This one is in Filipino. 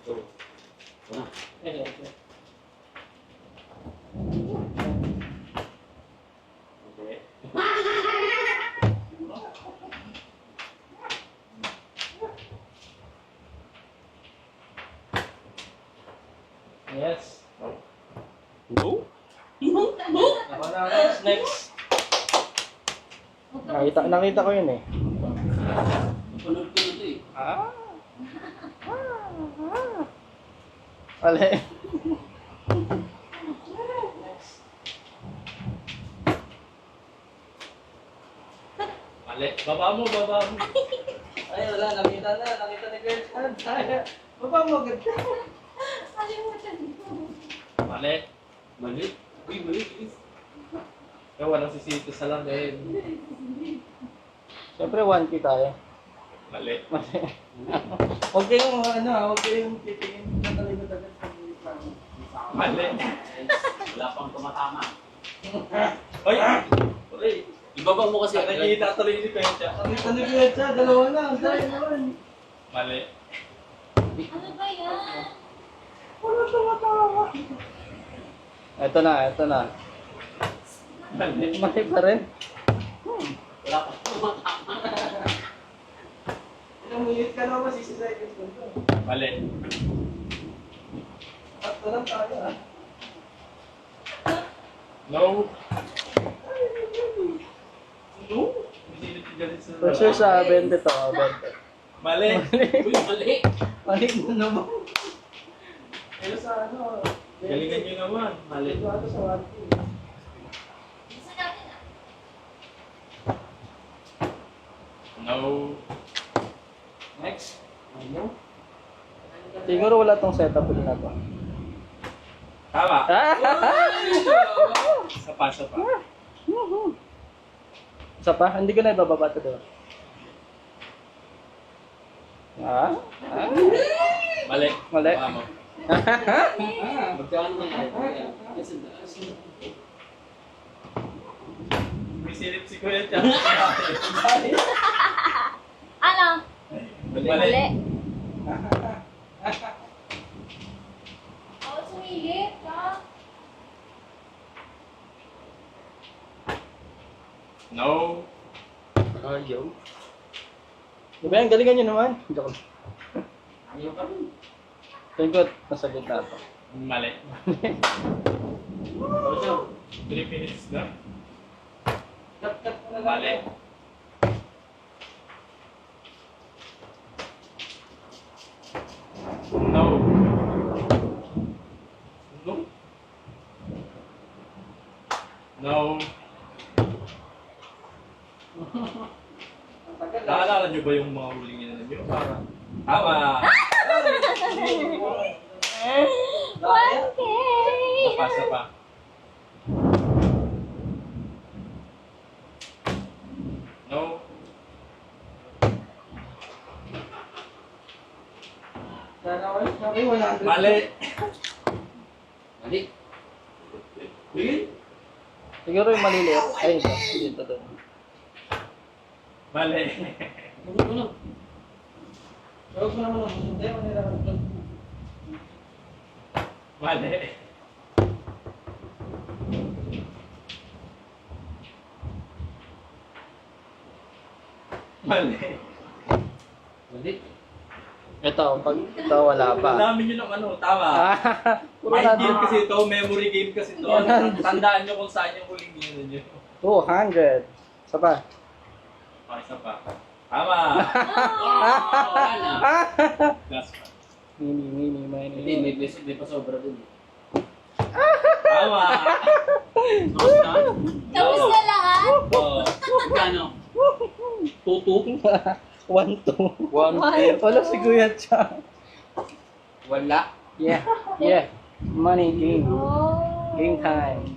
So, ito na. Okay. Yes. No? Ako na, next. Nakita ko yun eh. Punod-punod eh. Mali. Mali. Baba mo, baba mo. Ay, wala. Nakita ni Gertrude. Baba mo, Gertrude. Mali. Mali. Uy, mali. Kaya walang sisito sa langit. Siyempre 1K tayo. Mali. Mali. Huwag kayong, huwag kayong titingin na talikod agad sa plano. Mali. Wala pang tumatama. Oy! Oy! Ibaba mo kasi. Nakikita tuloy ni Pecha. Nakita ni Gertrude, dalawa na. Ang dahil naman. Mali. Ano ba yan? Wala tumatawa. Ito na. Mali. Mali pa rin. Wala pang tumatama. Ilang minute ka na ba? 60 seconds lang to. Mali. At lang tayo ah. No. No? Bisilip sa... For sure sa 20 to. 20. Mali. Uy, mali. Mali na naman. Pero sa Galingan nyo naman. Mali. Ito ato sa 1K. Isa natin ah. No. Next. Ano? Siguro wala tong setup ulit na to. Tama. Sapa. Isa pa? Hindi ko na ibababa ito doon. Mali. Mali. Baba mo. Magkano na yan? Bisilip si Kuya Chan. Ano? Mali. Ako sumigit ka. No. Ayaw. Diba yan? Galingan nyo naman. Joke lang. Ayaw ka rin. Tingkot, nasa gitna to. Mali. Ayaw. 3 minutes na. Cut mo na lang. Mali. No. No. No. Ang tagal ah. Naalala nyo ba yung mga huling ina nyo? Para. Tama. 1K! Sapa. No. Sana okay, 100. Mali. Mali. Siguro yung maliliit. Ay, ito. Dito doon. Mali. Ano? Huwag mo naman ang hindi. Maniraman ko. Mali. Mali. Mali. Ito, pag ito wala pa. Ang dami nyo ng ano, tama. Puro Mind game natin. kasi ito, memory game kasi ito. Tandaan nyo kung saan yung huling ina nyo. 200. Isa pa. Isa pa. Tama. Wala na. Last one. Mini. Hindi, may pasobra dun. Tama. Tapos na? Tapos na lahat? Oh. Magkano? Tutu? 1, 2. 1, Wala si Kuya Cha. Wala. Yeah. Money game. Oh. Game time.